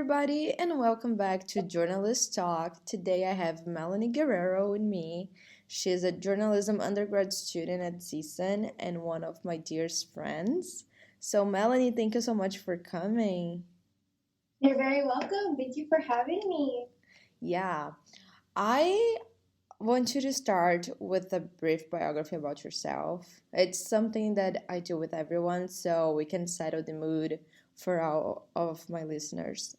everybody, and welcome back to Journalist Talk. Today, I have Melanie Guerrero with me. She's a journalism undergrad student at CSUN and one of my dearest friends. So, Melanie, thank you so much for coming. You're very welcome. Thank you for having me. Yeah, I want you to start with a brief biography about yourself. It's something that I do with everyone, so we can settle the mood for all of my listeners.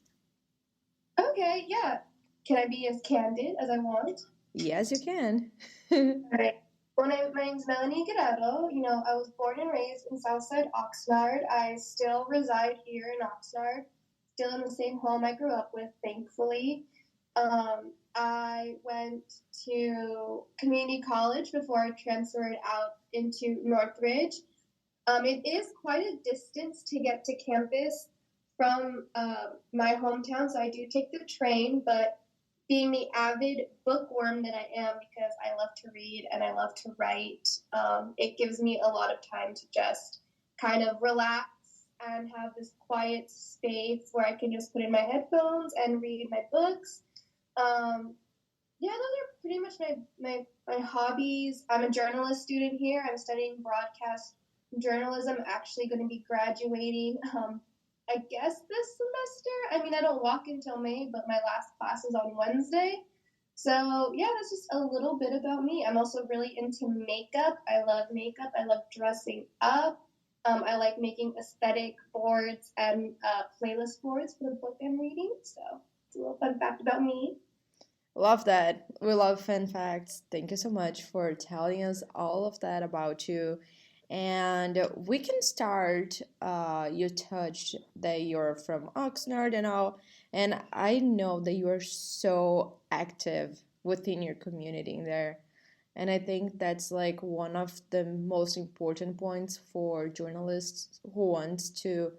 Okay, yeah. Can I be as candid as I want? Yes, you can. All right. Well, my name's Melanie Guerrero. I was born and raised in Southside Oxnard. I still reside here in Oxnard, still in the same home I grew up with, thankfully. I went to community college before I transferred out into Northridge. It is quite a distance to get to campus from my hometown, so I do take the train, but being the avid bookworm that I am, because I love to read and I love to write, it gives me a lot of time to just kind of relax and have this quiet space where I can just put in my headphones and read my books. Yeah, those are pretty much my hobbies. I'm a journalist student here. I'm studying broadcast journalism, actually going to be graduating, I guess this semester. I mean, I don't walk until May, but my last class is on Wednesday. So, yeah, that's just a little bit about me. I'm also really into makeup. I love makeup. I love dressing up. I like making aesthetic boards and playlist boards for the book I'm reading. So, it's a little fun fact about me. Love that. We love fun facts. Thank you so much for telling us all of that about you. And we can start. You touched that you're from Oxnard and all, and I know that you are so active within your community there. And I think that's like one of the most important points for journalists who want to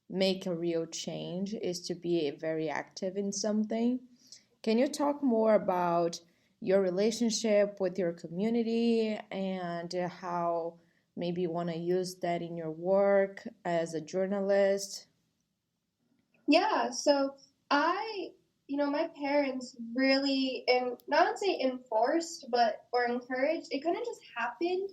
make a real change is to be very active in something. Can you talk more about your relationship with your community and how maybe you want to use that in your work as a journalist? Yeah, so my parents really, and not to say enforced, but or encouraged. It kind of just happened.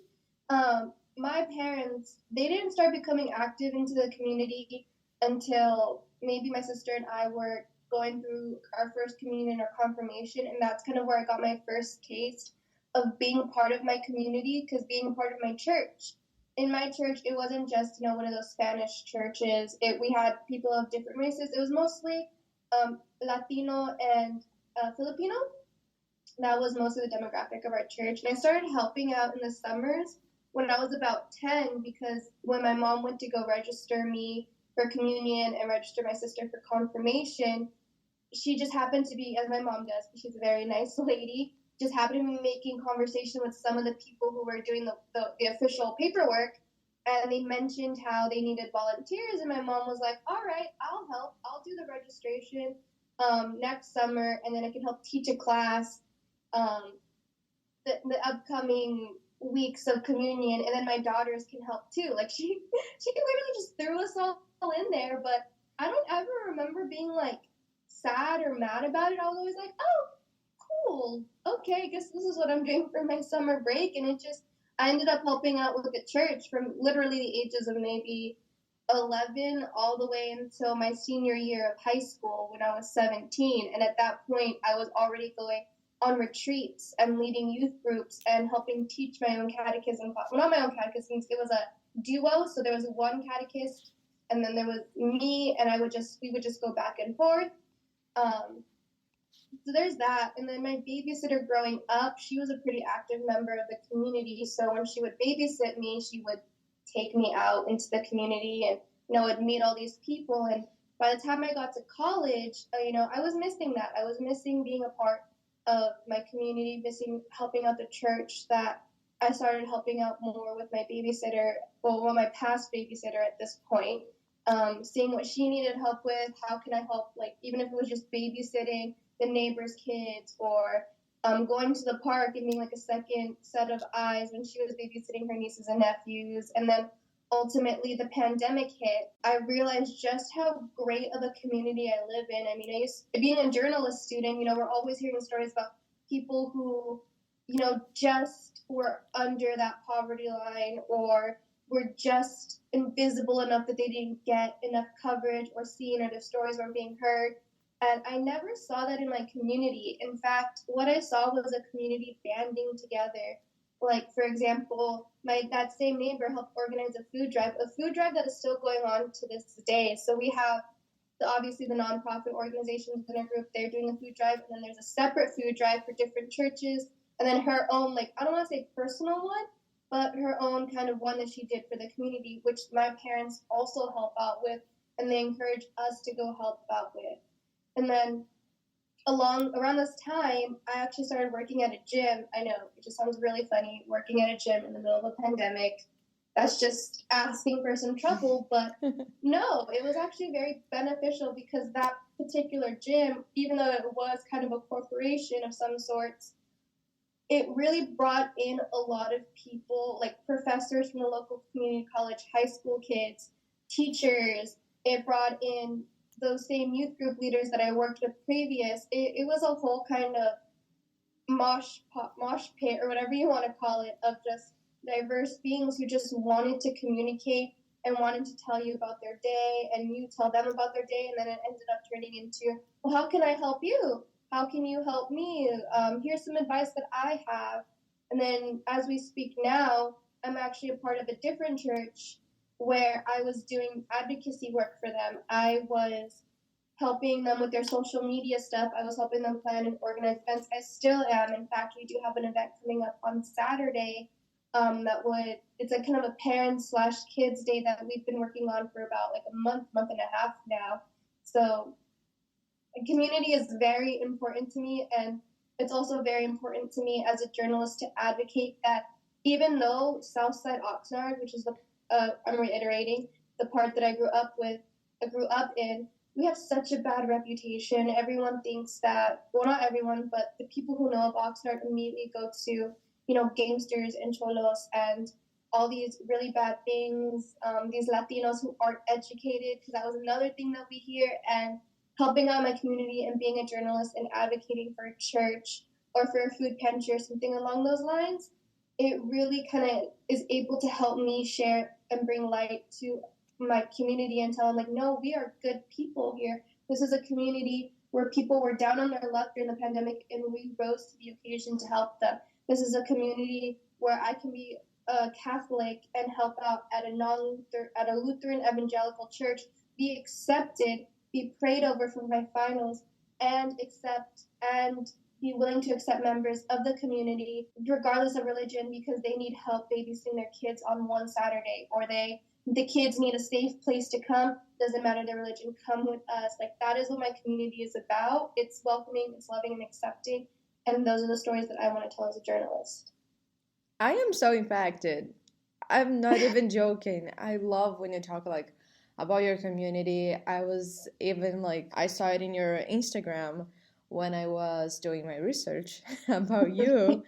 My parents, they didn't start becoming active into the community until maybe my sister and I were going through our first communion or confirmation, and that's kind of where I got my first taste of being part of my community, because being a part of my church, in my church, it wasn't just one of those Spanish churches. We had people of different races. It was mostly Latino and Filipino. That was most of the demographic of our church. And I started helping out in the summers when I was about 10, because when my mom went to go register me for communion and register my sister for confirmation, she just happened to be, as my mom does, she's a very nice lady, just happened to be making conversation with some of the people who were doing the official paperwork. And they mentioned how they needed volunteers. And my mom was like, all right, I'll help. I'll do the registration next summer. And then I can help teach a class um, the upcoming weeks of communion. And then my daughters can help too. Like she can literally just throw us all in there. But I don't ever remember being like sad or mad about it. I was always like, oh, cool. Okay, I guess this is what I'm doing for my summer break. And I ended up helping out with the church from literally the ages of maybe 11 all the way until my senior year of high school when I was 17. And at that point, I was already going on retreats and leading youth groups and helping teach my own catechism. Well, not my own catechisms, it was a duo. So there was one catechist, and then there was me, and we would just go back and forth. So there's that. And then my babysitter growing up, she was a pretty active member of the community. So when she would babysit me, she would take me out into the community and, would meet all these people. And by the time I got to college, I was missing that. I was missing being a part of my community, missing helping out the church. That I started helping out more with my babysitter, well, my past babysitter at this point, seeing what she needed help with. How can I help? Like, even if it was just babysitting the neighbors' kids, or going to the park and being like a second set of eyes when she was babysitting her nieces and nephews. And then ultimately the pandemic hit, I realized just how great of a community I live in. I mean, being a journalist student, we're always hearing stories about people who, just were under that poverty line or were just invisible enough that they didn't get enough coverage or seen or their stories weren't being heard. And I never saw that in my community. In fact, what I saw was a community banding together. Like, for example, that same neighbor helped organize a food drive that is still going on to this day. So we have obviously the nonprofit organizations in our group, they're doing a food drive, and then there's a separate food drive for different churches, and then her own, like, I don't want to say personal one, but her own kind of one that she did for the community, which my parents also help out with, and they encourage us to go help out with. And then around this time, I actually started working at a gym. I know, it just sounds really funny, working at a gym in the middle of a pandemic. That's just asking for some trouble, but no, it was actually very beneficial because that particular gym, even though it was kind of a corporation of some sorts, it really brought in a lot of people, like professors from the local community college, high school kids, teachers. It brought in those same youth group leaders that I worked with previous. It was a whole kind of mosh pit, or whatever you want to call it, of just diverse beings who just wanted to communicate and wanted to tell you about their day, and you tell them about their day, and then it ended up turning into, well, how can I help you? How can you help me? Here's some advice that I have. And then as we speak now, I'm actually a part of a different church where I was doing advocacy work for them. I was helping them with their social media stuff. I was helping them plan and organize events. I still am. In fact, we do have an event coming up on Saturday. It's like kind of a parent/kids day that we've been working on for about like a month and a half now. So community is very important to me, and it's also very important to me as a journalist to advocate that even though Southside Oxnard, which is I'm reiterating, the part that I grew up in, we have such a bad reputation. Everyone thinks that, well, not everyone, but the people who know of Oxnard immediately go to, gangsters and cholos and all these really bad things, these Latinos who aren't educated, because that was another thing that we hear. And helping out my community and being a journalist and advocating for a church or for a food pantry or something along those lines, it really kind of is able to help me share and bring light to my community and tell them, like, no, we are good people here. This is a community where people were down on their luck during the pandemic, and we rose to the occasion to help them. This is a community where I can be a Catholic and help out at a Lutheran evangelical church, be accepted, be prayed over for my finals, and be willing to accept members of the community, regardless of religion, because they need help babysitting their kids on one Saturday, or the kids need a safe place to come. Doesn't matter their religion, come with us. Like, that is what my community is about. It's welcoming, it's loving and accepting, and those are the stories that I want to tell as a journalist. I am so impacted. I'm not even joking. I love when you talk like about your community. I was even like, I saw it in your Instagram when I was doing my research about you.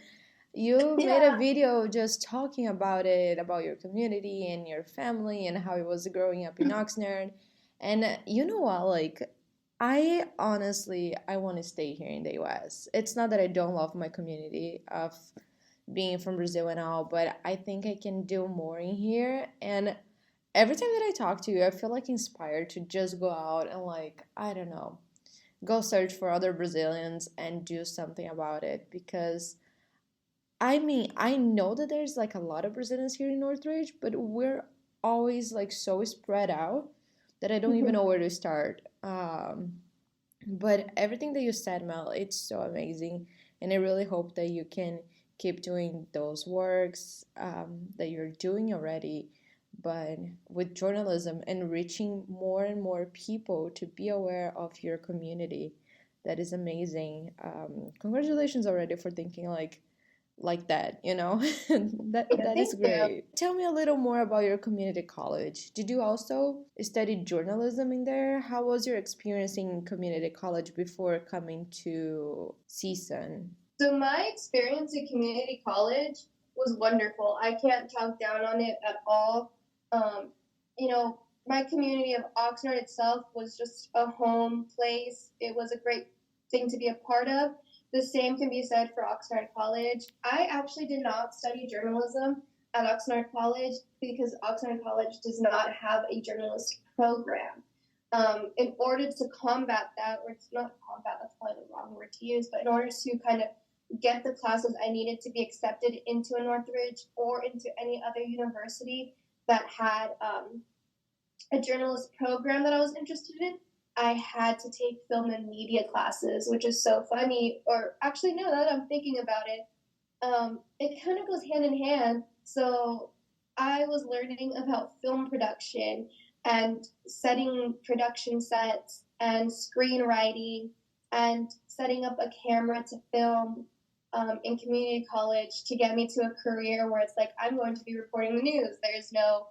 You made a video just talking about it, about your community and your family and how it was growing up in Oxnard. And you know what? Like, I honestly, I want to stay here in the US. It's not that I don't love my community of being from Brazil and all, but I think I can do more in here. And every time that I talk to you, I feel like inspired to just go out and, like, I don't know, go search for other Brazilians and do something about it. Because I mean, I know that there's like a lot of Brazilians here in Northridge, but we're always like so spread out that I don't even know where to start. But everything that you said, Mel, it's so amazing, and I really hope that you can keep doing those works that you're doing already, but with journalism and reaching more and more people to be aware of your community. That is amazing. Congratulations already for thinking like that, you know. That is great. Tell me a little more about your community college. Did you also study journalism in there? How was your experience in community college before coming to CSUN? So my experience at community college was wonderful. I can't talk down on it at all. You know, my community of Oxnard itself was just a home place. It was a great thing to be a part of. The same can be said for Oxnard College. I actually did not study journalism at Oxnard College because Oxnard College does not have a journalist program. In order to combat that, or it's not combat, that's probably the wrong word to use, but in order to kind of get the classes I needed to be accepted into a Northridge or into any other university that had a journalist program that I was interested in, I had to take film and media classes, which is so funny. Or actually, no, now that I'm thinking about it kind of goes hand in hand. So I was learning about film production and setting production sets and screenwriting and setting up a camera to film in community college to get me to a career where it's like I'm going to be reporting the news. There's no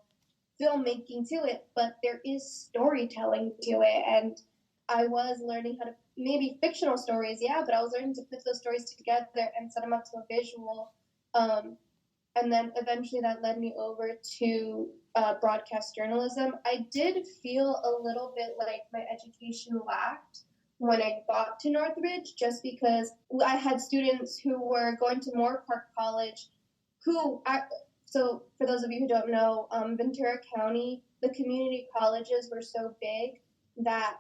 filmmaking to it, but there is storytelling to it. And I was learning how to maybe fictional stories, yeah, but I was learning to put those stories together and set them up to a visual. And then eventually that led me over to broadcast journalism. I did feel a little bit like my education lacked when I got to Northridge, just because I had students who were going to Moore Park College so for those of you who don't know, Ventura County, the community colleges were so big that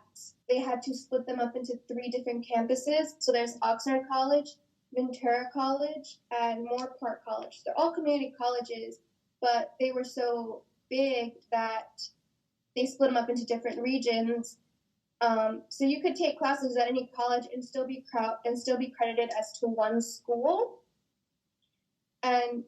they had to split them up into 3 different campuses. So there's Oxnard College, Ventura College, and Moore Park College. They're all community colleges, but they were so big that they split them up into different regions. So you could take classes at any college and still be credited as to one school. And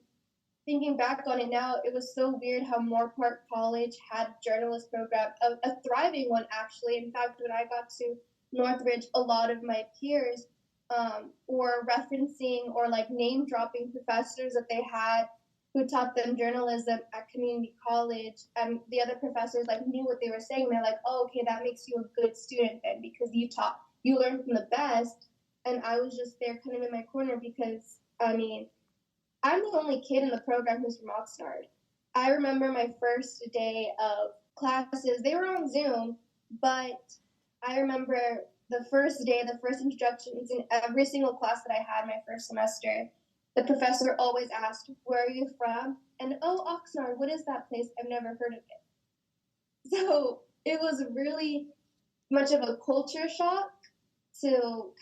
thinking back on it now, it was so weird how Moore Park College had a journalist program, a thriving one actually. In fact, when I got to Northridge, a lot of my peers were referencing or like name dropping professors that they had who taught them journalism at community college, and the other professors like knew what they were saying. They're like, "Oh, okay, that makes you a good student then because you learned from the best." And I was just there kind of in my corner because I mean, I'm the only kid in the program who's from Oxnard. I remember my first day of classes. They were on Zoom, but I remember the first day, the first introductions in every single class that I had my first semester. The professor always asked, "Where are you from?" And, "Oh, Oxnard, what is that place? I've never heard of it." So it was really much of a culture shock to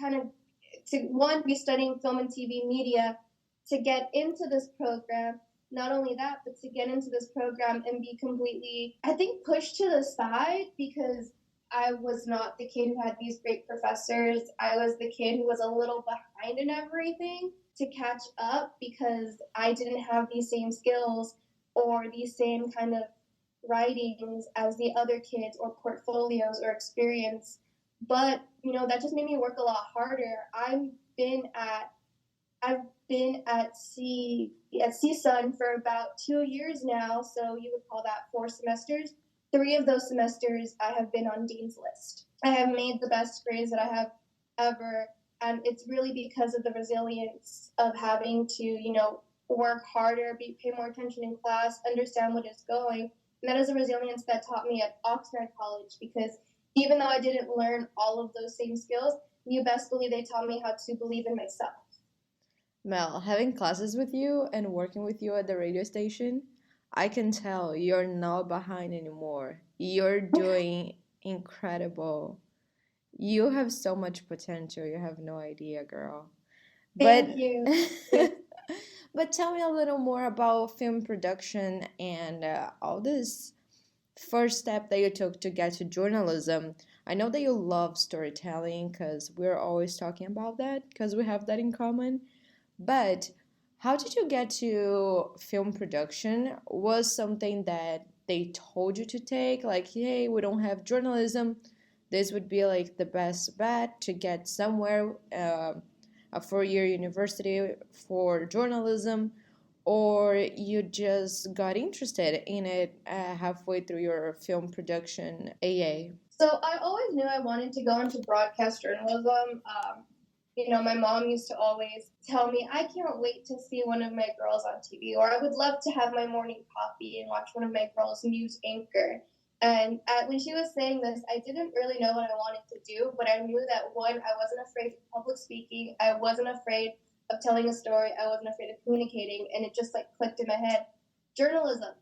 one, be studying film and TV media, to get into this program. Not only that, but to get into this program and be completely, I think, pushed to the side because I was not the kid who had these great professors. I was the kid who was a little behind in everything to catch up because I didn't have these same skills or these same kind of writings as the other kids or portfolios or experience. But, that just made me work a lot harder. I've been at CSUN for about 2 years now, so you would call that 4 semesters. 3 of those semesters I have been on Dean's List. I have made the best grades that I have ever, and it's really because of the resilience of having to, work harder, pay more attention in class, understand what is going. And that is a resilience that taught me at Oxnard College because even though I didn't learn all of those same skills, you best believe they taught me how to believe in myself. Mel, having classes with you and working with you at the radio station, I can tell you're not behind anymore. You're doing incredible. You have so much potential. You have no idea, girl. Thank you. But tell me a little more about film production and all this first step that you took to get to journalism. I know that you love storytelling because we're always talking about that because we have that in common. But how did you get to film production? Was something that they told you to take? Like, hey, we don't have journalism. This would be like the best bet to get somewhere, a 4-year university for journalism, or you just got interested in it halfway through your film production AA? So I always knew I wanted to go into broadcast journalism. My mom used to always tell me, I can't wait to see one of my girls on TV, or I would love to have my morning coffee and watch one of my girls news anchor. And when she was saying this, I didn't really know what I wanted to do, but I knew that one, I wasn't afraid of public speaking. I wasn't afraid of telling a story. I wasn't afraid of communicating, and it just like clicked in my head. Journalism,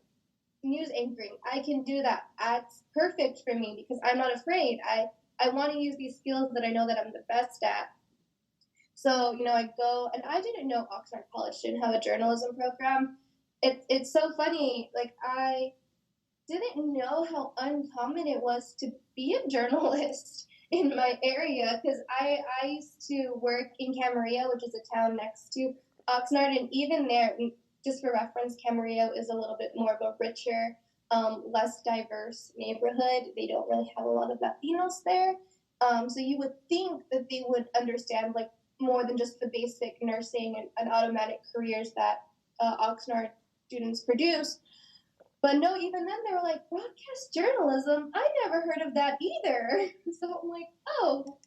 news anchoring, I can do that. That's perfect for me because I'm not afraid. I want to use these skills that I know that I'm the best at. So, I go, and I didn't know Oxnard College didn't have a journalism program. It's so funny. Like, I didn't know how uncommon it was to be a journalist in my area because I used to work in Camarillo, which is a town next to Oxnard, and even there, just for reference, Camarillo is a little bit more of a richer, less diverse neighborhood. They don't really have a lot of Latinos there. So you would think that they would understand like more than just the basic nursing and automatic careers that Oxnard students produce. But no, even then they were like, broadcast journalism? I never heard of that either. So I'm like, oh,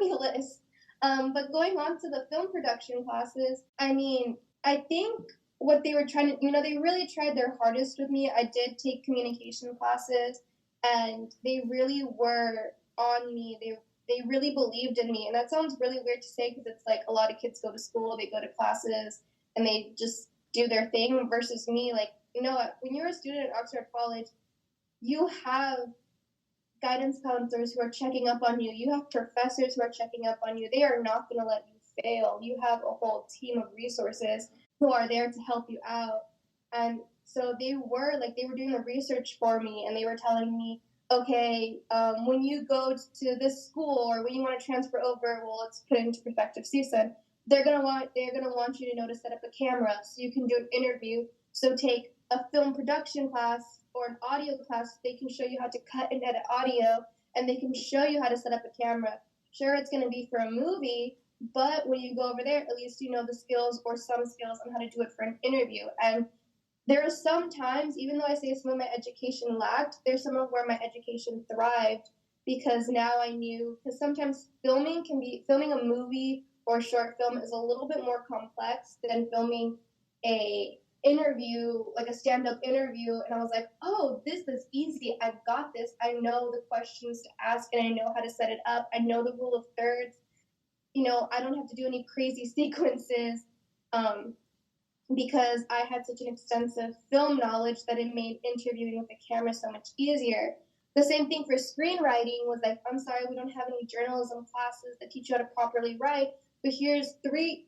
fabulous. But going on to the film production classes, I mean, I think what they were trying to, they really tried their hardest with me. I did take communication classes, and they really were on me. They really believed in me. And that sounds really weird to say because it's like a lot of kids go to school, they go to classes, and they just do their thing versus me. Like, when you're a student at Oxnard College, you have guidance counselors who are checking up on you. You have professors who are checking up on you. They are not going to let you fail. You have a whole team of resources who are there to help you out. And so they were doing the research for me, and they were telling me, okay, when you go to this school or when you want to transfer over, well, let's put it into perspective, CSUN, they're gonna want you to know to set up a camera so you can do an interview. So take a film production class or an audio class. They can show you how to cut and edit audio, and they can show you how to set up a camera. Sure, it's going to be for a movie, but when you go over there, at least you know the skills or some skills on how to do it for an interview. And there are some times, even though I say some of my education lacked, there's some of where my education thrived because now I knew, because sometimes filming a movie or a short film is a little bit more complex than filming a interview, like a stand-up interview. And I was like, oh, this is easy. I've got this. I know the questions to ask, and I know how to set it up. I know the rule of thirds. I don't have to do any crazy sequences because I had such an extensive film knowledge that it made interviewing with the camera so much easier. The same thing for screenwriting was like, I'm sorry, we don't have any journalism classes that teach you how to properly write, but here's 3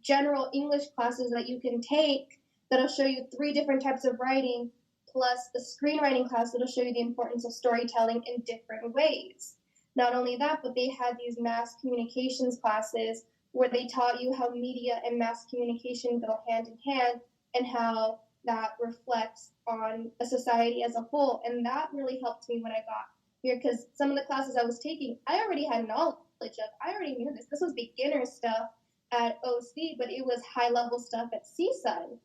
general English classes that you can take that'll show you 3 different types of writing, plus a screenwriting class that'll show you the importance of storytelling in different ways. Not only that, but they had these mass communications classes where they taught you how media and mass communication go hand in hand and how that reflects on a society as a whole. And that really helped me when I got here because some of the classes I was taking, I already had knowledge of. I already knew this. This was beginner stuff at OC, but it was high-level stuff at CSUN,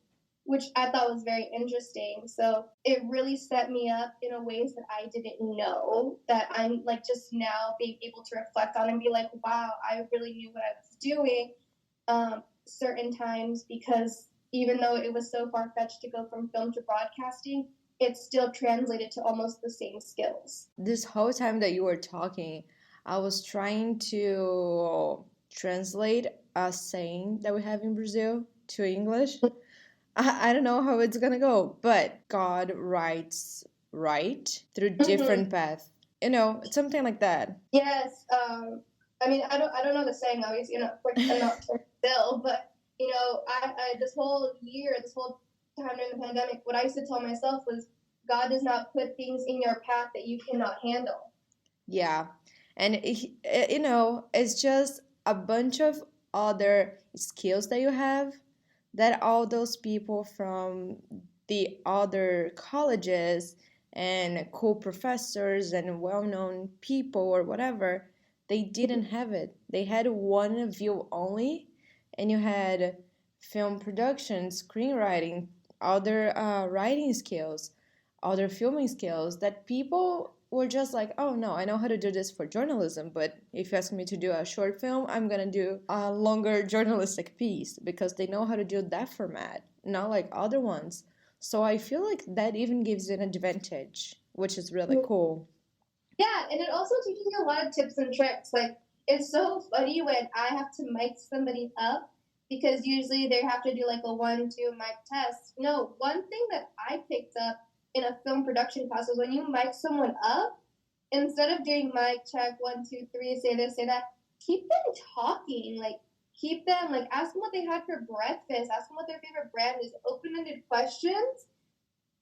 which I thought was very interesting. So it really set me up in a ways that I didn't know, that I'm like just now being able to reflect on and be like, wow, I really knew what I was doing certain times, because even though it was so far-fetched to go from film to broadcasting, it still translated to almost the same skills. This whole time that you were talking, I was trying to translate a saying that we have in Brazil to English. I don't know how it's gonna go, but God writes right through different paths. It's something like that. Yes. I mean, I don't know the saying, obviously. Of course, I'm not Brazil, but I this whole time during the pandemic, what I used to tell myself was, God does not put things in your path that you cannot handle. Yeah, and it's just a bunch of other skills that you have that all those people from the other colleges and cool professors and well-known people or whatever, they didn't have it. They had one view only, and you had film production, screenwriting, other writing skills, other filming skills that people were just like, oh no, I know how to do this for journalism, but if you ask me to do a short film, I'm gonna do a longer journalistic piece because they know how to do that format, not like other ones. So I feel like that even gives you an advantage, which is really cool. Yeah, and it also teaches you a lot of tips and tricks. Like, it's so funny when I have to mic somebody up because usually they have to do like a 1-2 mic test. No, one thing that I picked up in a film production class was when you mic someone up, instead of doing mic check 1, 2, 3, say this, say that, keep them talking. Like, keep them, like, ask them what they had for breakfast, ask them what their favorite brand is, open-ended questions.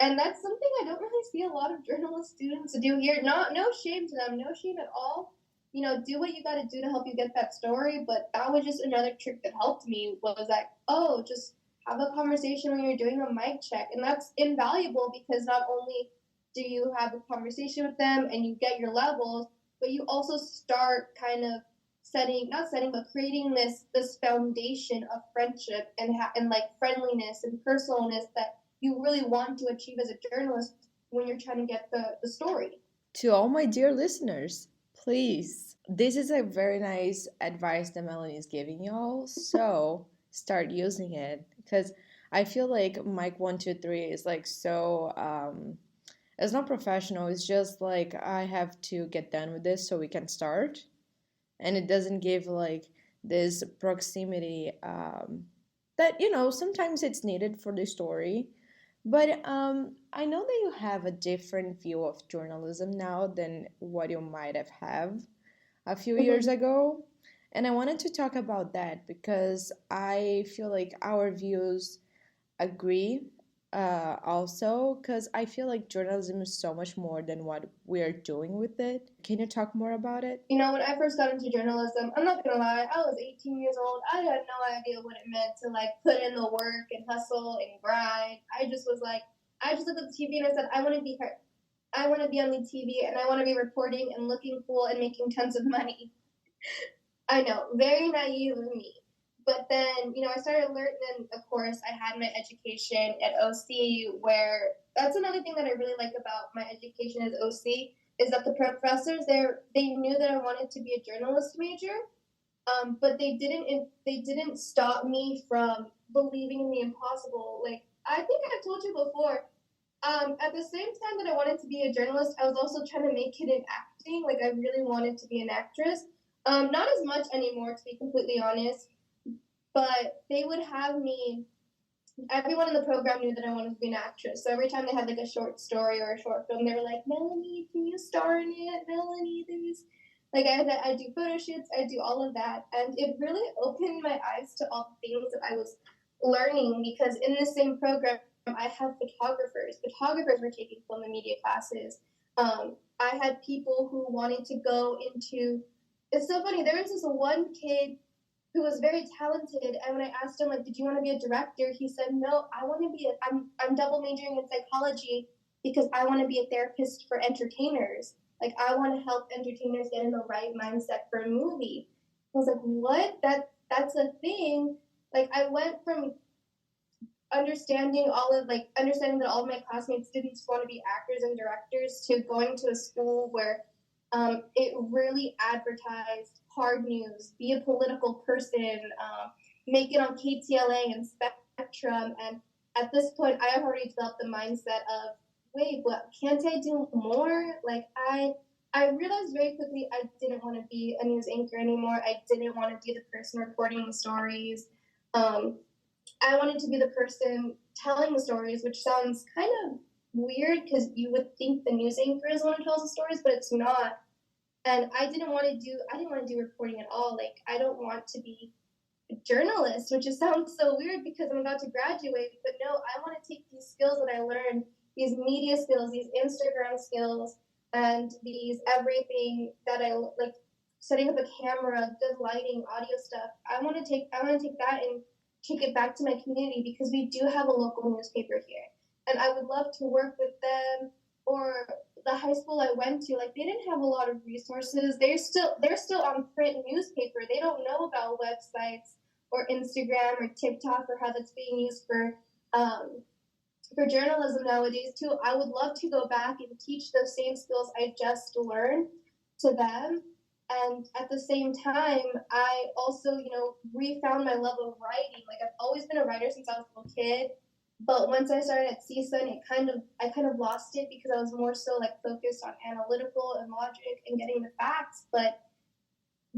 And that's something I don't really see a lot of journalist students do here. No shame to them, no shame at all. You know, do what you got to do to help you get that story. But that was just another trick that helped me was like, oh, just have a conversation when you're doing a mic check. And that's invaluable because not only do you have a conversation with them and you get your levels, but you also start kind of creating this foundation of friendship and like friendliness and personalness that you really want to achieve as a journalist when you're trying to get the story. To all my dear listeners, please, this is a very nice advice that Melanie is giving y'all. So start using it because I feel like Mike 1, 2, 3 is like so. It's not professional. It's just like I have to get done with this so we can start, and it doesn't give like this proximity that sometimes it's needed for the story. But I know that you have a different view of journalism now than what you might have a few years ago. And I wanted to talk about that because I feel like our views agree also because I feel like journalism is so much more than what we're doing with it. Can you talk more about it? You know, when I first got into journalism, I'm not gonna lie, I was 18 years old. I had no idea what it meant to like put in the work and hustle and grind. I just was like, I just looked at the TV and I said, I want to be her. I want to be on the TV and I want to be reporting and looking cool and making tons of money. I know, very naive of me. But then, you know, I started learning, and of course, I had my education at OC, where that's another thing that I really like about my education at OC is that the professors there, they knew that I wanted to be a journalist major, but they didn't stop me from believing in the impossible. Like I think I've told you before, at the same time that I wanted to be a journalist, I was also trying to make it in acting. Like I really wanted to be an actress. Not as much anymore, to be completely honest. But they would have me. Everyone in the program knew that I wanted to be an actress. So every time they had like a short story or a short film, they were like, "Melanie, can you star in it? Melanie, there's like I do photo shoots, I do all of that, and it really opened my eyes to all the things that I was learning because in the same program I have photographers. Photographers were taking film and media classes. I had people who wanted to go into. It's so funny. There was this one kid who was very talented, and when I asked him like, "Did you want to be a director?" He said, "No, I want to be. I'm double majoring in psychology because I want to be a therapist for entertainers. Like I want to help entertainers get in the right mindset for a movie." I was like, "What? That's a thing." Like I went from understanding that all of my classmates didn't want to be actors and directors to going to a school where it really advertised hard news, be a political person, make it on KTLA and Spectrum. And at this point, I have already developed the mindset of, wait, what? Can't I do more? Like I realized very quickly I didn't want to be a news anchor anymore. I didn't want to be the person reporting the stories. I wanted to be the person telling the stories, which sounds kind of weird because you would think the news anchor is the one who tells the stories, but it's not. And I didn't want to do reporting at all. Like I don't want to be a journalist, which just sounds so weird because I'm about to graduate. But no, I want to take these skills that I learned, these media skills, these Instagram skills, and these everything that I like, setting up a camera, good lighting, audio stuff. I want to take that and take it back to my community because we do have a local newspaper here, and I would love to work with them or the high school I went to. Like they didn't have a lot of resources. They're still on print newspaper. They don't know about websites or Instagram or TikTok or how that's being used for for journalism nowadays too, I would love to go back and teach those same skills I just learned to them. And at the same time, I also, refound my love of writing. Like I've always been a writer since I was a little kid, but once I started at CSUN, I kind of lost it because I was more so like focused on analytical and logic and getting the facts. But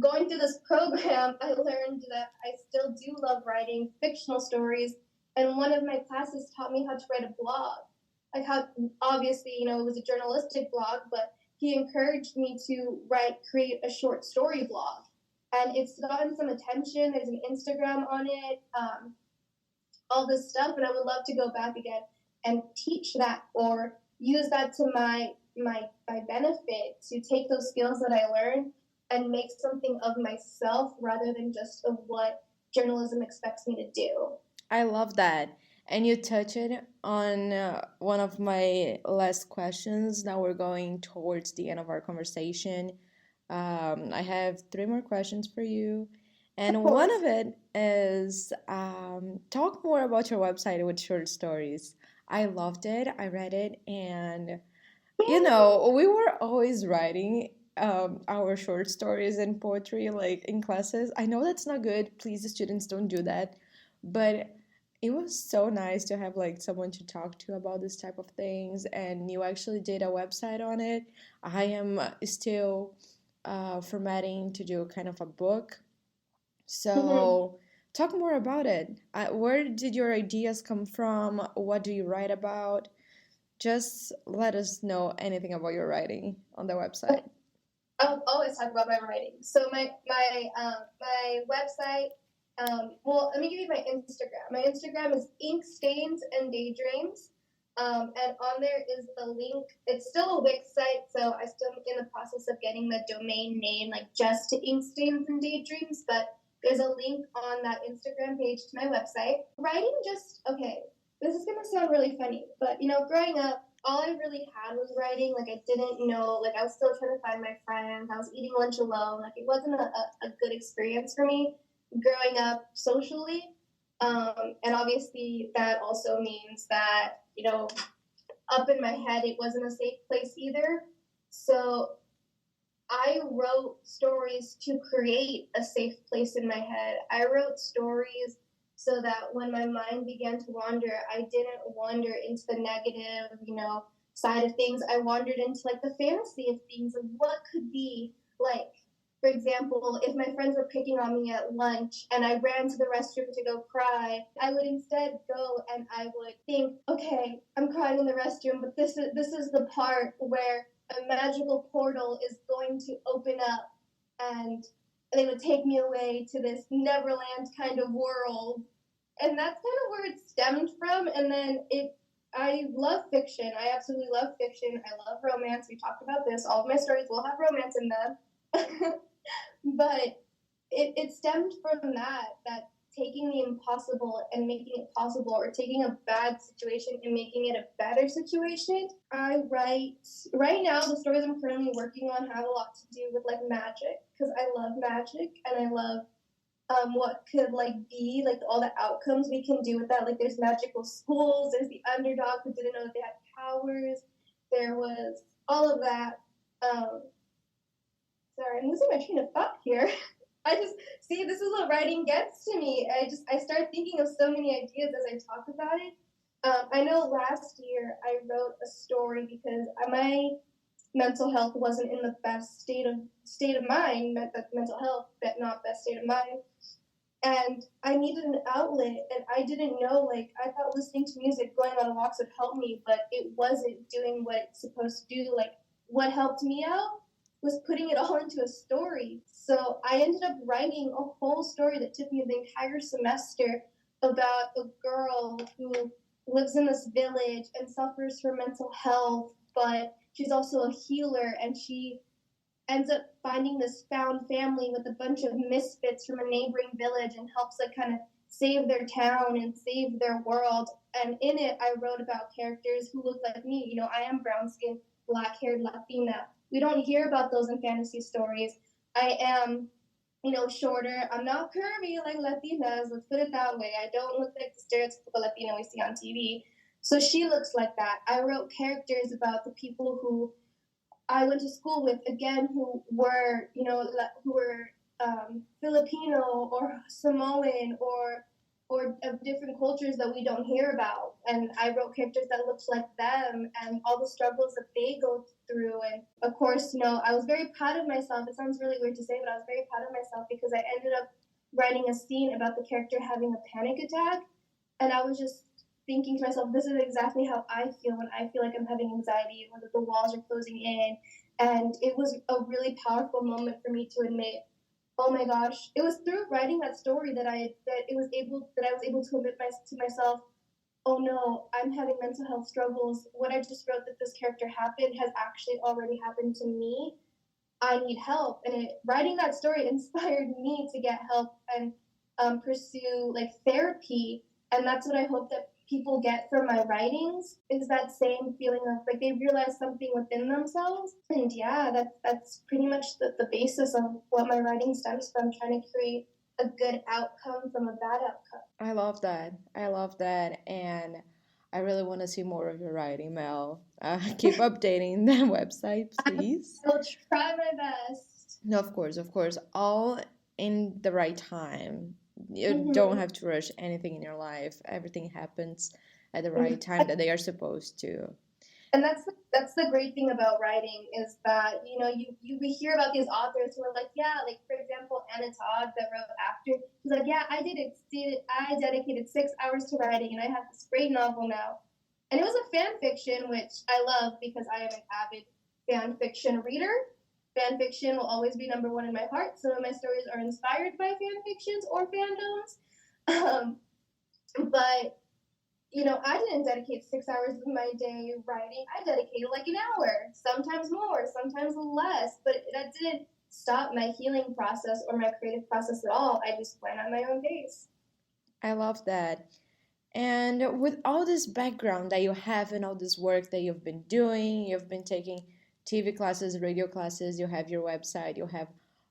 going through this program, I learned that I still do love writing fictional stories. And one of my classes taught me how to write a blog. Like how, obviously, it was a journalistic blog, but he encouraged me to create a short story blog. And it's gotten some attention. There's an Instagram on it, all this stuff. And I would love to go back again and teach that or use that to my benefit, to take those skills that I learned and make something of myself rather than just of what journalism expects me to do. I love that. And you touched on one of my last questions. Now we're going towards the end of our conversation. I have three more questions for you. And one of it is talk more about your website with short stories. I loved it. I read it. And, we were always writing our short stories and poetry like in classes. I know that's not good. Please, the students, don't do that. But it was so nice to have like someone to talk to about this type of things, and you actually did a website on it. I am still formatting to do kind of a book. So talk more about it. Where did your ideas come from? What do you write about? Just let us know anything about your writing on the website. I'll always talk about my writing. So my website. Well, let me give you my Instagram. My Instagram is Ink Stains and Daydreams, and on there is the link. It's still a Wix site, so I still am in the process of getting the domain name, like just to Ink Stains and Daydreams. But there's a link on that Instagram page to my website. Writing okay. This is gonna sound really funny, but growing up, all I really had was writing. Like I didn't know, like I was still trying to find my friends. I was eating lunch alone. Like it wasn't a good experience for me growing up socially. And obviously that also means that, up in my head, it wasn't a safe place either. So I wrote stories to create a safe place in my head. I wrote stories so that when my mind began to wander, I didn't wander into the negative, side of things. I wandered into like the fantasy of things of what could be like. For example, if my friends were picking on me at lunch and I ran to the restroom to go cry, I would instead go and I would think, okay, I'm crying in the restroom, but this is the part where a magical portal is going to open up and they would take me away to this Neverland kind of world. And that's kind of where it stemmed from. And then I love fiction. I absolutely love fiction. I love romance. We talked about this. All of my stories will have romance in them. But it stemmed from that taking the impossible and making it possible, or taking a bad situation and making it a better situation. I write right now. The stories I'm currently working on have a lot to do with like magic, because I love magic and I love what could like be like all the outcomes we can do with that. Like there's magical schools, there's the underdog who didn't know that they had powers, there was all of that. Sorry, I'm losing my train of thought here. I just see, this is what writing gets to me. I start thinking of so many ideas as I talk about it. I know last year I wrote a story because my mental health wasn't in the best state of mind. Mental health, but not best state of mind. And I needed an outlet, and I didn't know. Like I thought listening to music, going on walks would help me, but it wasn't doing what it's supposed to do. Like what helped me out was putting it all into a story. So I ended up writing a whole story that took me the entire semester about a girl who lives in this village and suffers from mental health, but she's also a healer, and she ends up finding this found family with a bunch of misfits from a neighboring village and helps like kind of save their town and save their world. And in it, I wrote about characters who look like me. I am brown-skinned, black-haired Latina. We don't hear about those in fantasy stories. I am, shorter. I'm not curvy like Latinas. Let's put it that way. I don't look like the stereotypical Latina we see on TV. So she looks like that. I wrote characters about the people who I went to school with, again, who were, Filipino or Samoan or of different cultures that we don't hear about. And I wrote characters that looked like them and all the struggles that they go through. And of course, I was very proud of myself. It sounds really weird to say, but I was very proud of myself because I ended up writing a scene about the character having a panic attack. And I was just thinking to myself, this is exactly how I feel when I feel like I'm having anxiety or that the walls are closing in. And it was a really powerful moment for me to admit, oh my gosh, it was through writing that story that I was able to admit to myself, oh no, I'm having mental health struggles. What I just wrote that this character happened has actually already happened to me. I need help. And writing that story inspired me to get help and pursue like therapy. And that's what I hope that people get from my writings is that same feeling of like they realize something within themselves. And yeah, that's pretty much the basis of what my writing stems from, trying to create a good outcome from a bad outcome. I love that. I love that. And I really want to see more of your writing, Mel. Keep updating the website, please. I will try my best. No, of course, of course. All in the right time. You Mm-hmm. don't have to rush anything in your life. Everything happens at the right time that they are supposed to. And that's the great thing about writing is that we hear about these authors who are like, yeah, like for example Anna Todd that wrote After. She's like, yeah, I dedicated 6 hours to writing and I have this great novel now. And it was a fan fiction, which I love because I am an avid fan fiction reader. Fan fiction will always be number one in my heart. Some of my stories are inspired by fan fictions or fandoms. But I didn't dedicate 6 hours of my day writing. I dedicated like an hour, sometimes more, sometimes less. But that didn't stop my healing process or my creative process at all. I just went at my own pace. I love that. And with all this background that you have and all this work that you've been doing, you've been taking TV classes, radio classes, you have your website, you have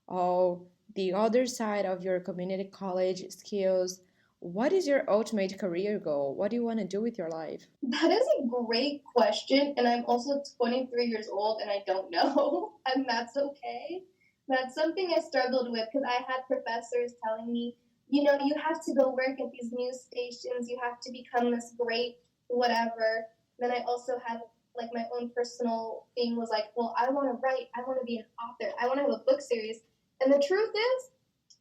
all the other side of your community college skills. What is your ultimate career goal? What do you want to do with your life? That is a great question. And I'm also 23 years old and I don't know. And that's okay. That's something I struggled with because I had professors telling me, you have to go work at these news stations. You have to become this great whatever. Then I also had like my own personal thing was like, well, I want to write. I want to be an author. I want to have a book series. And the truth is,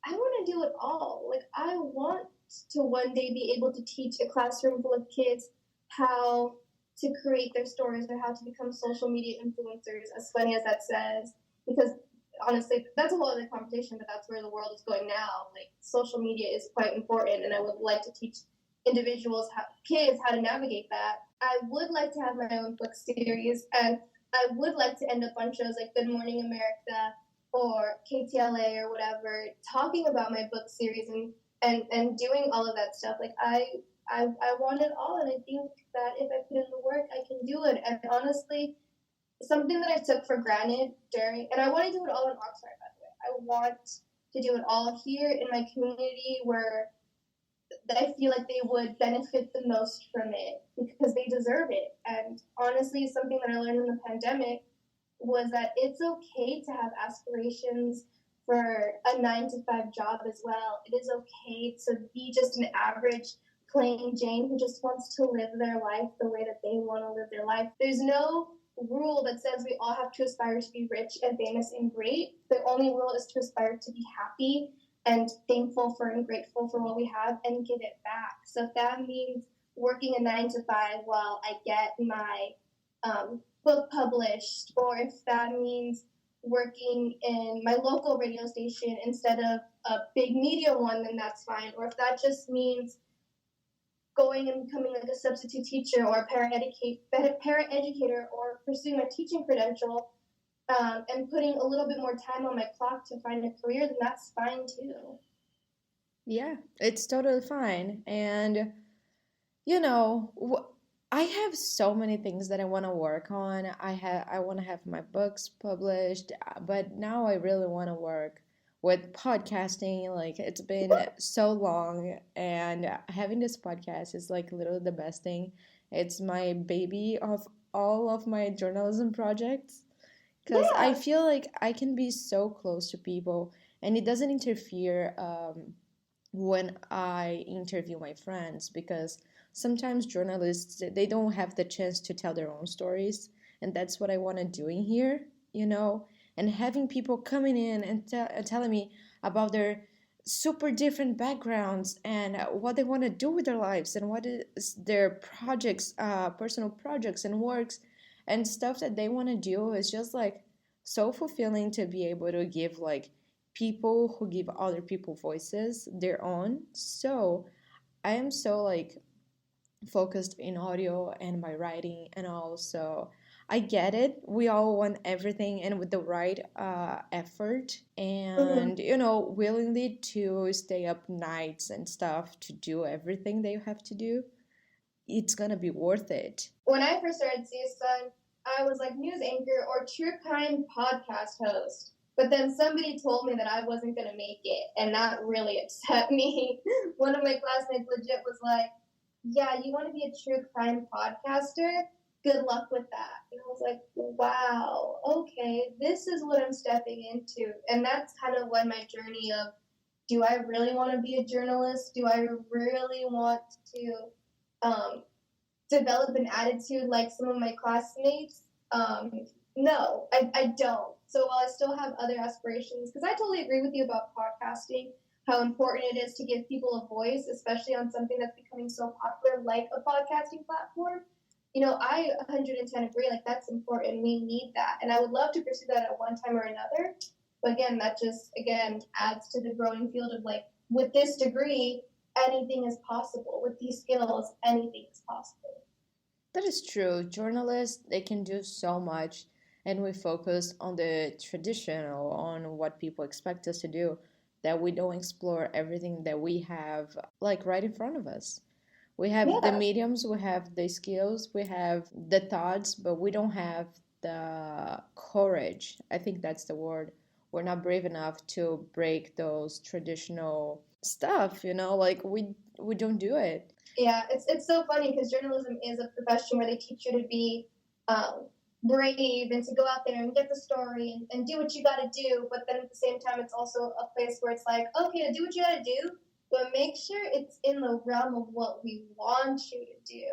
I want to do it all. Like I want to one day be able to teach a classroom full of kids how to create their stories or how to become social media influencers, as funny as that says. Because honestly, that's a whole other conversation, but that's where the world is going now. Like social media is quite important, and I would like to teach individuals, kids, how to navigate that. I would like to have my own book series, and I would like to end up on shows like Good Morning America or KTLA or whatever, talking about my book series and doing all of that stuff. Like I want it all, and I think that if I put in the work, I can do it. And honestly, something that I took for granted and I want to do it all in Oxford, by the way. I want to do it all here in my community where I feel like they would benefit the most from it because they deserve it. And honestly, something that I learned in the pandemic was that it's okay to have aspirations for a 9-to-5 job as well. It is okay to be just an average plain Jane who just wants to live their life the way that they want to live their life. There's no rule that says we all have to aspire to be rich and famous and great. The only rule is to aspire to be happy and thankful for and grateful for what we have and give it back. So if that means working a 9-to-5 while I get my book published, or if that means working in my local radio station instead of a big media one, then that's fine. Or if that just means going and becoming like a substitute teacher or a para-educator or pursuing a teaching credential and putting a little bit more time on my clock to find a career, then that's fine too. Yeah, it's totally fine. And, I have so many things that I want to work on. I want to have my books published, but now I really want to work with podcasting. Like it's been so long, and having this podcast is like literally the best thing It's my baby of all of my journalism projects because I Yeah. feel like I can be so close to people and it doesn't interfere when I interview my friends because sometimes journalists they don't have the chance to tell their own stories and that's what I want to do in here, you know, and having people coming in and telling me about their super different backgrounds and what they want to do with their lives and what is their projects, personal projects and works and stuff that they want to do is just like so fulfilling to be able to give like people who give other people voices their own. So I am so like focused in audio and my writing and also I get it. We all want everything and with the right effort Mhm. and you know willingly to stay up nights and stuff to do everything they have to do. It's gonna be worth it. When I first started CSUN, I was like news anchor or true crime podcast host. But then somebody told me that I wasn't going to make it, and that really upset me. One of my classmates legit was like, yeah, you want to be a true crime podcaster? Good luck with that. And I was like, wow, okay, this is what I'm stepping into. And that's kind of when my journey of do I really want to be a journalist? Do I really want to um, develop an attitude like some of my classmates? No, I don't. So while I still have other aspirations, because I totally agree with you about podcasting, how important it is to give people a voice, especially on something that's becoming so popular like a podcasting platform. You know, I 110 agree, like that's important. We need that. And I would love to pursue that at one time or another. But again, that just, again, adds to the growing field of like, with this degree, anything is possible. With these skills, anything is possible. That is true. Journalists, they can do so much, and we focus on the traditional, on what people expect us to do, that we don't explore everything that we have, like right in front of us. We have the Yeah. mediums, we have the skills, we have the thoughts, but we don't have the courage. I think that's the word. We're not brave enough to break those traditional stuff, you know, like we don't do it. Yeah, it's so funny because journalism is a profession where they teach you to be um, brave and to go out there and get the story and do what you got to do. But then at the same time, it's also a place where it's like, okay, to do what you got to do, but make sure it's in the realm of what we want you to do.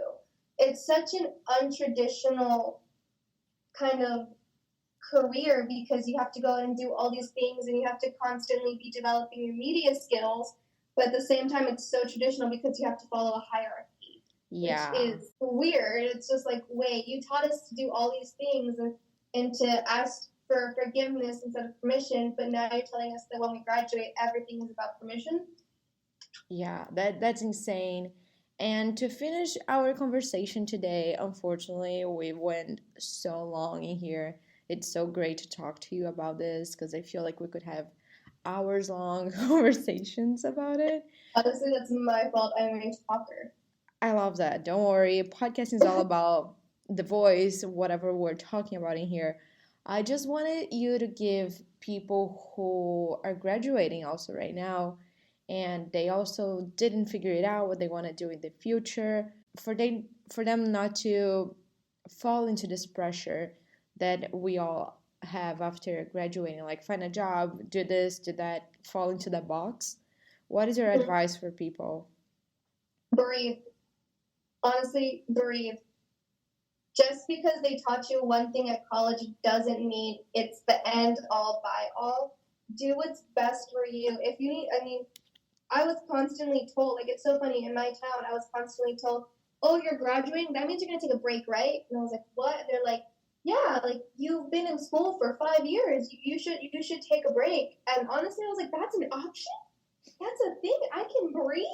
It's such an untraditional kind of career because you have to go and do all these things and you have to constantly be developing your media skills. But at the same time, it's so traditional because you have to follow a hierarchy, which Yeah. is weird. It's just like, wait, you taught us to do all these things and to ask for forgiveness instead of permission, but now you're telling us that when we graduate, everything is about permission. Yeah, that's insane. And to finish our conversation today, unfortunately, we went so long in here. It's so great to talk to you about this because I feel like we could have hours long conversations about it. Honestly, that's my fault. I'm a talker. I love that. Don't worry. Podcasting is all about the voice, whatever we're talking about in here. I just wanted you to give people who are graduating also right now and they also didn't figure it out what they want to do in the future for them not to fall into this pressure that we all have after graduating like find a job, do this, do that, fall into that box. What is your advice for people? Breathe. Honestly, breathe. Just because they taught you one thing at college doesn't mean it's the end all by all. Do what's best for you. If you need, I mean, I was constantly told, like, it's so funny in my town, I was constantly told, oh, you're graduating? That means you're going to take a break, right? And I was like, what? They're like, yeah, like you've been in school for 5 years. You should take a break. And honestly, I was like, that's an option? That's a thing. I can breathe.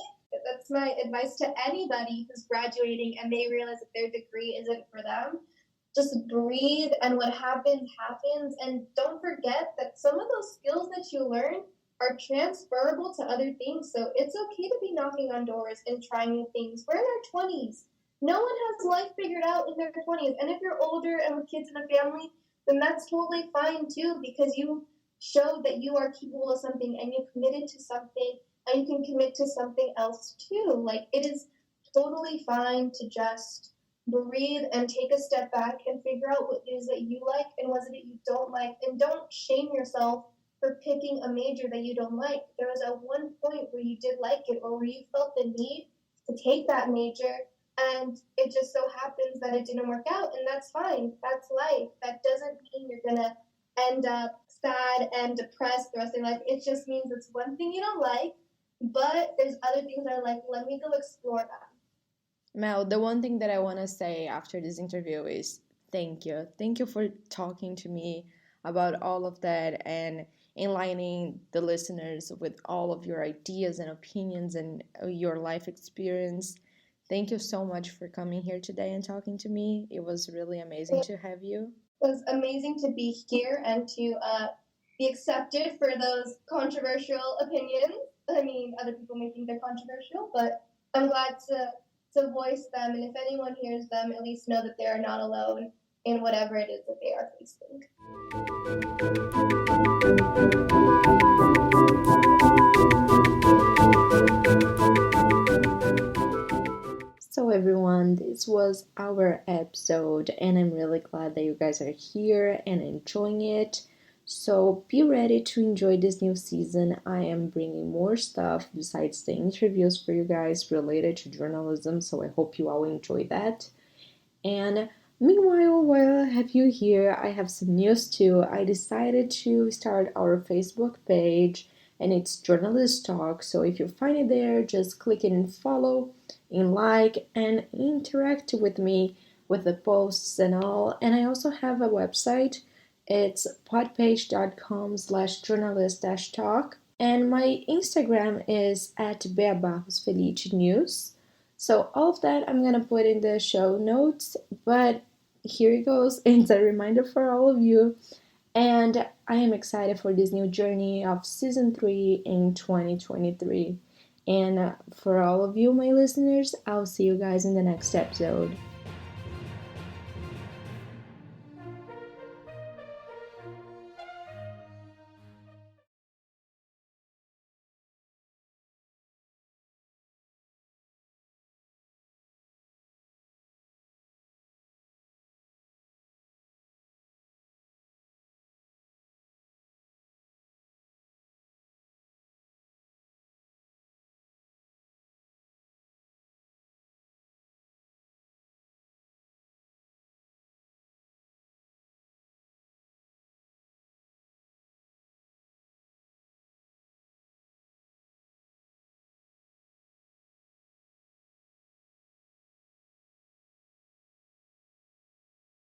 That's my advice to anybody who's graduating and they realize that their degree isn't for them. Just breathe, and what happens, happens. And don't forget that some of those skills that you learn are transferable to other things. So it's okay to be knocking on doors and trying new things. We're in our 20s. No one has life figured out in their 20s. And if you're older and with kids and a family, then that's totally fine too, because you showed that you are capable of something and you committed to something and you can commit to something else too. Like it is totally fine to just breathe and take a step back and figure out what it is that you like and what is it that you don't like. And don't shame yourself for picking a major that you don't like. There was at one point where you did like it or where you felt the need to take that major, and it just so happens that it didn't work out, and that's fine. That's life. That doesn't mean you're gonna end up sad and depressed the rest of your life. It just means it's one thing you don't like, but there's other things that are like, let me go explore that. Mel, the one thing that I want to say after this interview is thank you. Thank you for talking to me about all of that and enlightening the listeners with all of your ideas and opinions and your life experience. Thank you so much for coming here today and talking to me. It was really amazing to have you. It was amazing to be here and to be accepted for those controversial opinions. I mean, other people may think they're controversial, but I'm glad to voice them. And if anyone hears them, at least know that they are not alone in whatever it is that they are facing. So, everyone, this was our episode, and I'm really glad that you guys are here and enjoying it. So, be ready to enjoy this new season. I am bringing more stuff besides the interviews for you guys related to journalism, so I hope you all enjoy that. And meanwhile, while I have you here, I have some news too. I decided to start our Facebook page, and it's Journalist Talk. So if you find it there, just click it and follow, and like, and interact with me with the posts and all. And I also have a website. It's podpage.com/journalist-talk. And my Instagram is at Bea Barros Felice News. So all of that I'm gonna put in the show notes, but here it goes. It's a reminder for all of you. And I am excited for this new journey of season 3 in 2023. And for all of you, my listeners, I'll see you guys in the next episode.